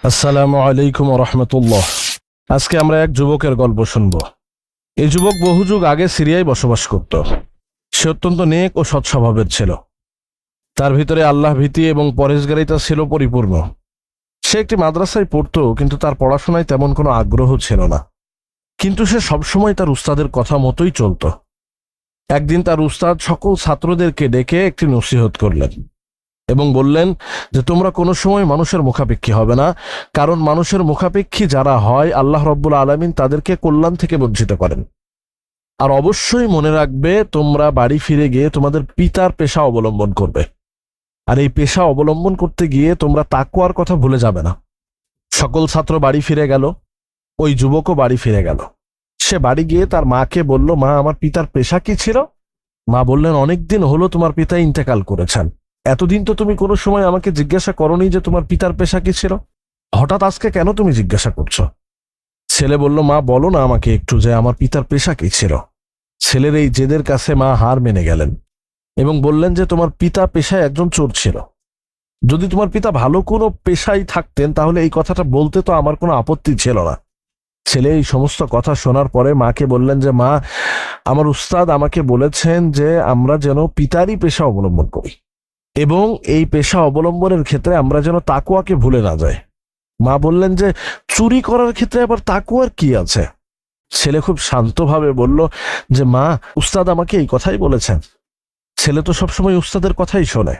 আসসালামু আলাইকুম রহমতুল্লাহ। আজকে আমরা এক যুবকের গল্প শুনব। এই যুবক বহু যুগ আগে সিরিয়ায় বসবাস করত। সে অত্যন্ত নেক ও সৎ স্বভাবের ছিল। তার ভিতরে আল্লাহ ভীতি এবং পরহেজগারিতা ছিল পরিপূর্ণ। সে একটি মাদ্রাসায় পড়তো, কিন্তু তার পড়াশোনায় তেমন কোনো আগ্রহ ছিল না। কিন্তু সে সবসময় তার উস্তাদের কথা মতোই চলত। একদিন তার উস্তাদ সকল ছাত্রদেরকে ডেকে একটি নসিহত করলেন এবং বললেন যে তোমরা কোনো সময় মানুষের মুখাপেক্ষী হবে না, কারণ মানুষের মুখাপেক্ষী যারা হয় আল্লাহ রব্বুল আলামিন তাদেরকে কল্যাণ থেকে বঞ্চিত করেন। আর অবশ্যই মনে রাখবে, তোমরা বাড়ি ফিরে গিয়ে তোমাদের পিতার পেশা অবলম্বন করবে, আর এই পেশা অবলম্বন করতে গিয়ে তোমরা তাকওয়ার কথা ভুলে যাবে না। সকল ছাত্র বাড়ি ফিরে গেল। ওই যুবকও বাড়ি ফিরে গেল। সে বাড়ি গিয়ে তার মাকে বলল, মা, আমার পিতার পেশা কি ছিল? মা বললেন, অনেকদিন হলো তোমার পিতা ইন্তেকাল করেছেন। এতদিন তো তুমি কোনো সময় আমাকে জিজ্ঞাসা করোনি যে তোমার পিতার পেশা কি ছিল। হঠাৎ আজকে কেন তুমি জিজ্ঞাসা করছো? ছেলে বলল, মা, বলো না আমাকে একটু যে আমার পিতার পেশা কি ছিল। ছেলের এই জেদের কাছে মা হার মেনে গেলেন এবং বললেন যে তোমার পিতা পেশায় একজন চোর ছিল। যদি তোমার পিতা ভালো কোনো পেশায় থাকতেন তাহলে এই কথাটা বলতে তো আমার কোনো আপত্তি ছিল না। ছেলে এই সমস্ত কথা শোনার পরে মাকে বললেন যে মা, আমার উস্তাদ আমাকে বলেছেন যে আমরা যেন পিতারই পেশা অবলম্বন করি এবং এই পেশা অবলম্বনের ক্ষেত্রে আমরা যেন তাকওয়াকে ভুলে না যাই। মা বললেন যে চুরি করার ক্ষেত্রে আবার তাকওয়ার কি আছে? ছেলে খুব শান্তভাবে বলল যে মা, উস্তাদ আমাকে এই কথাই বলেছেন। ছেলে তো সবসময় উস্তাদের কথাই শোনে,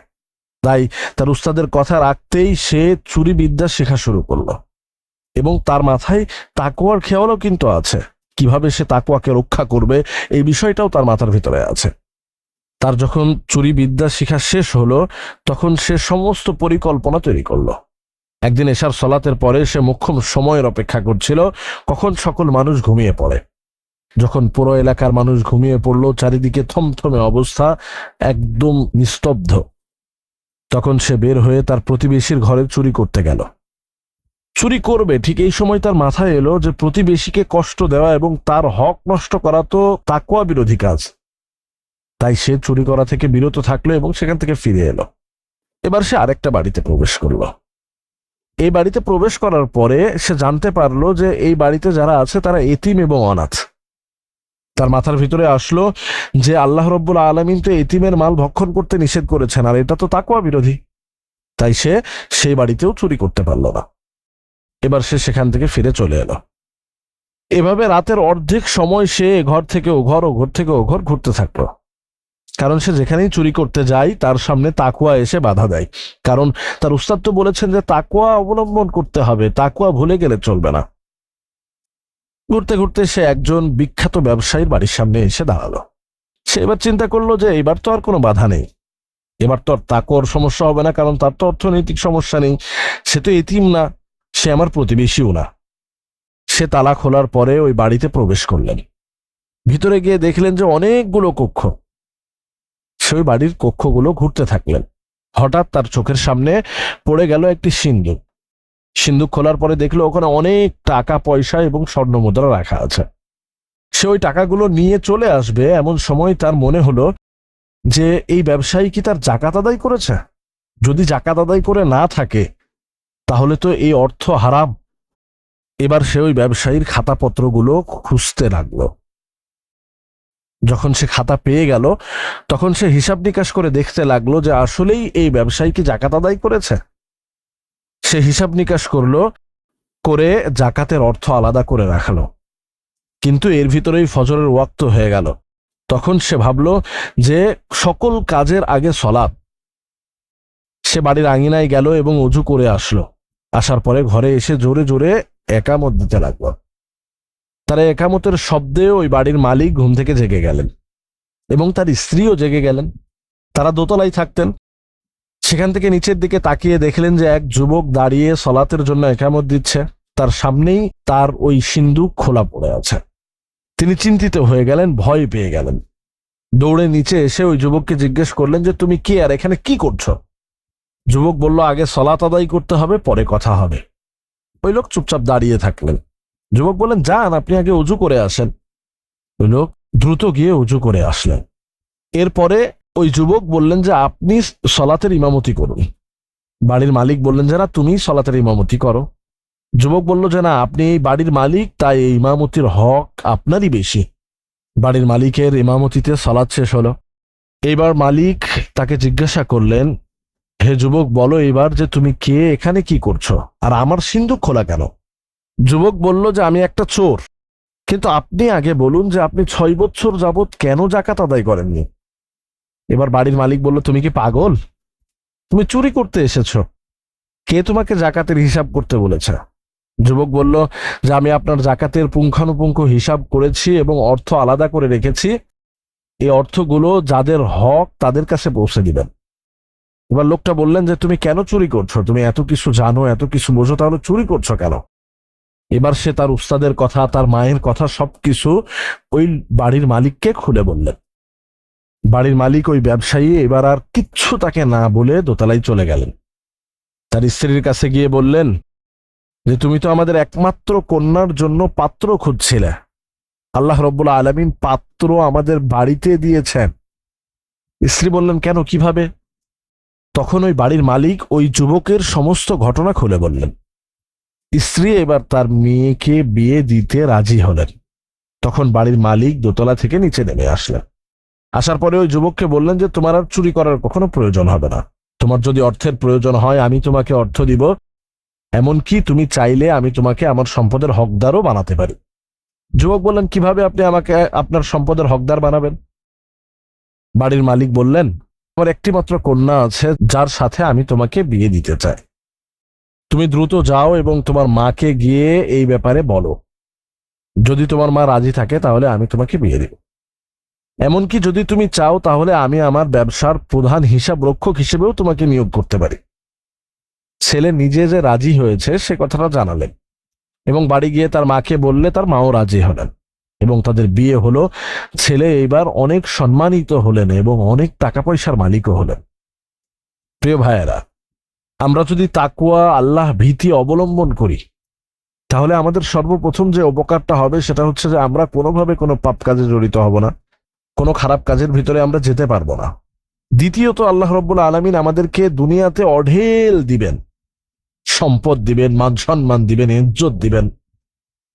তাই তার উস্তাদের কথা রাখতেই সে চুরি বিদ্যা শেখা শুরু করলো এবং তার মাথায় তাকওয়ার খেয়ালও কিন্তু আছে। কিভাবে সে তাকওয়াকে রক্ষা করবে এই বিষয়টাও তার মাথার ভিতরে আছে। তার যখন চুরি বিদ্যা শিখা শেষ হলো, তখন সে সমস্ত পরিকল্পনা তৈরি করলো। একদিন এশার সলাতের পরে সে মোক্ষম সময়ের অপেক্ষা করছিল কখন সকল মানুষ ঘুমিয়ে পড়ে। যখন পুরো এলাকার মানুষ ঘুমিয়ে পড়লো, চারিদিকে থমথমে অবস্থা, একদম নিস্তব্ধ, তখন সে বের হয়ে তার প্রতিবেশীর ঘরে চুরি করতে গেল। চুরি করবে ঠিক এই সময় তার মাথায় এলো যে প্রতিবেশীকে কষ্ট দেওয়া এবং তার হক নষ্ট করা তো তাকওয়া বিরোধী কাজ। তাই সে চুরি করা থেকে বিরত থাকলো এবং সেখান থেকে ফিরে এলো। এবার সে আরেকটা বাড়িতে প্রবেশ করলো। এই বাড়িতে প্রবেশ করার পরে সে জানতে পারলো যে এই বাড়িতে যারা আছে তারা এতিম এবং অনাথ। তার মাথার ভিতরে আসলো যে আল্লাহ রব্বুল আলামিন তো এতিমের মাল ভক্ষণ করতে নিষেধ করেছেন, আর এটা তো তাকওয়া বিরোধী। তাই সে সেই বাড়িতেও চুরি করতে পারল না। এবার সে সেখান থেকে ফিরে চলে এলো। এভাবে রাতের অর্ধেক সময় সে ঘর থেকে ও ঘর, ও ঘর থেকে ও ঘর ঘুরতে থাকলো। কারণ সে যেখানেই চুরি করতে যায় তার সামনে তাকওয়া এসে বাধা দেয়। কারণ তার উস্তাদ তো বলেছেন যে তাকওয়া অবলম্বন করতে হবে, তাকওয়া ভুলে গেলে চলবে না। ঘুরতে ঘুরতে সে একজন বিখ্যাত ব্যবসায়ীর বাড়ির সামনে এসে দাঁড়ালো। সে এবার চিন্তা করলো যে এবার তো আর কোনো বাধা নেই, এবার তো আর তাকওয়ার সমস্যা হবে না, কারণ তার তো অর্থনৈতিক সমস্যা নেই, সে তো এতিম না, সে আমার প্রতিবেশীও না। সে তালা খোলার পরে ওই বাড়িতে প্রবেশ করলেন। ভিতরে গিয়ে দেখলেন যে অনেকগুলো কক্ষ। সে ওই বাড়ির কক্ষগুলো ঘুরতে থাকলেন। হঠাৎ তার চোখের সামনে পড়ে গেল একটি সিন্দুক। সিন্দুক খোলার পরে দেখলো ওখানে অনেক টাকা পয়সা এবং স্বর্ণ মুদ্রা রাখা আছে। সে ওই টাকাগুলো নিয়ে চলে আসবে, এমন সময় তার মনে হলো যে এই ব্যবসায়ী কি তার জাকাত আদায় করেছে? যদি জাকাত আদায় করে না থাকে তাহলে তো এই অর্থ হারাম। এবার সে ওই ব্যবসায়ীর খাতাপত্রগুলো খুঁজতে লাগলো। যখন সে খাতা পেয়ে গেল, তখন সে হিসাব নিকাশ করে দেখতে লাগলো যে আসলেই এই ব্যবসায়ী কি জাকাত আদায় করেছে। সে হিসাব নিকাশ করলো, করে জাকাতের অর্থ আলাদা করে রাখলো। কিন্তু এর ভিতরেই ফজরের ওয়াক্ত হয়ে গেল। তখন সে ভাবলো যে সকল কাজের আগে সলাত। সে বাড়ির আঙিনায় গেল এবং অজু করে আসলো। আসার পরে ঘরে এসে জোরে জোরে একামত দিতে লাগলো। তার একামতের শব্দে ওই বাড়ির মালিক ঘুম থেকে জেগে গেলেন এবং তার স্ত্রীও জেগে গেলেন। তারা দোতলায় থাকতেন। সেখান থেকে নিচের দিকে তাকিয়ে দেখলেন যে এক যুবক দাঁড়িয়ে সলাতের জন্য একামত দিচ্ছে। তার সামনেই তার ওই সিন্দুক খোলা পড়ে আছে। তিনি চিন্তিত হয়ে গেলেন, ভয় পেয়ে গেলেন। দৌড়ে নিচে এসে ওই যুবককে জিজ্ঞেস করলেন যে তুমি কে আর এখানে কি করছো? যুবক বলল, আগে সলাত আদায় করতে হবে, পরে কথা হবে। ওই লোক চুপচাপ দাঁড়িয়ে থাকলেন। যুবক বললেন, যান, আপনি আগে অজু করে আসেন। ওই লোক দ্রুত গিয়ে অজু করে আসলেন। এরপরে ওই যুবক বললেন যে আপনি সলাতের ইমামতি করুন। বাড়ির মালিক বললেন যে না, তুমি সলাতের ইমামতি করো। যুবক বলল যে না, আপনি এই বাড়ির মালিক, তাই এই ইমামতির হক আপনারই বেশি। বাড়ির মালিকের ইমামতিতে সালাত শেষ হলো। এইবার মালিক তাকে জিজ্ঞাসা করলেন, হে যুবক, বলো এবার যে তুমি কে, এখানে কি করছো, আর আমার সিন্দুক খোলা কেন? যুবক বলল যে আমি একটা চোর, কিন্তু আপনি আগে বলুন যে আপনি 6 বছর যাবৎ কেন জাকাত আদায় করেননি? এবার বাড়ির মালিক বলল, তুমি কি পাগল? তুমি চুরি করতে এসেছো, কে তোমাকে জাকাতের হিসাব করতে বলেছে? যুবক বলল যে আমি আপনার জাকাতের পুঙ্খানুপুঙ্খ হিসাব করেছি এবং অর্থ আলাদা করে রেখেছি, এই অর্থগুলো যাদের হক তাদের কাছে পৌঁছে দিবেন। এবার লোকটা বললেন যে তুমি কেন চুরি করছো? তুমি এত কিছু জানো, এত কিছু বোঝো, তাহলে চুরি করছো কেন? এবার সে তার উস্তাদের কথা, তার মায়ের কথা সবকিছু ওই বাড়ির মালিককে খুলে বললেন। বাড়ির মালিক, ওই ব্যবসায়ী, এবার আর কিচ্ছু তাকে না বলে দোতলায় চলে গেলেন। তার স্ত্রীর কাছে গিয়ে বললেন যে তুমি তো আমাদের একমাত্র কন্যার জন্য পাত্র খুঁজছিলে, আল্লাহ রব্বুল আলামিন পাত্র আমাদের বাড়িতে দিয়েছেন। স্ত্রী বললেন, কেন, কিভাবে? তখন ওই বাড়ির মালিক ওই যুবকের সমস্ত ঘটনা খুলে বললেন। স্ত্রী এবার তার মেয়েকে বিয়ে দিতে রাজি হলেন। তখন বাড়ির মালিক দোতলা থেকে নিচে নেমে আসলেন। আসার পরে ওই যুবককে বললেন যে তোমার আর চুরি করার কখনো প্রয়োজন হবে না। তোমার যদি অর্থের প্রয়োজন হয় আমি তোমাকে অর্থ দিব, এমনকি তুমি চাইলে আমি তোমাকে আমার সম্পদের হকদারও বানাতে পারি। যুবক বললেন, কিভাবে আপনি আমাকে আপনার সম্পদের হকদার বানাবেন? বাড়ির মালিক বললেন, আমার একটি মাত্র কন্যা আছে যার সাথে আমি তোমাকে বিয়ে দিতে চাই। তুমি দ্রুত যাও এবং তোমার মাকে গিয়ে এই ব্যাপারে বলো। যদি তোমার মা রাজি থাকে তাহলে আমি তোমাকে বিয়ে দিব। এমনকি যদি তুমি চাও তাহলে আমি আমার ব্যবসার প্রধান হিসাব রক্ষক হিসেবেও তোমাকে নিয়োগ করতে পারি। ছেলে নিজে যে রাজি হয়েছে সে কথাটা জানালেন এবং বাড়ি গিয়ে তার মাকে বললে তার মাও রাজি হলেন এবং তাদের বিয়ে হলো। ছেলে এইবার অনেক সম্মানিত হলেন এবং অনেক টাকা পয়সার মালিকও হলেন। প্রিয় ভাইয়েরা, আমরা যদি তাকওয়া, আল্লাহ ভীতি অবলম্বন করি তাহলে আমাদের সর্বপ্রথম যে উপকারটা হবে সেটা হচ্ছে যে আমরা কোনোভাবে কোনো পাপ কাজে জড়িত হব না, কোনো খারাপ কাজের ভিতরে আমরা যেতে পারবো না। দ্বিতীয়ত, আল্লাহ রব্বুল আলামিন আমাদেরকে দুনিয়াতে অঢেল দিবেন, সম্পদ দিবেন, মান সম্মান দিবেন, ইজ্জত দিবেন,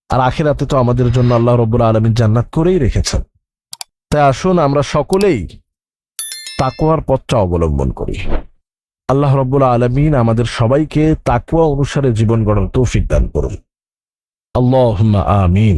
আর আখিরাতে তো আমাদের জন্য আল্লাহ রব্বুল আলামিন জান্নাত করেই রেখেছেন। তাই আসুন আমরা সকলেই তাকওয়ার পথটা অবলম্বন করি। আল্লাহ রব্বুল আলামিন আমাদের সবাইকে তাকওয়া অনুসারে জীবন গড়ার তৌফিক দান করুন। আল্লাহুম্মা আমিন।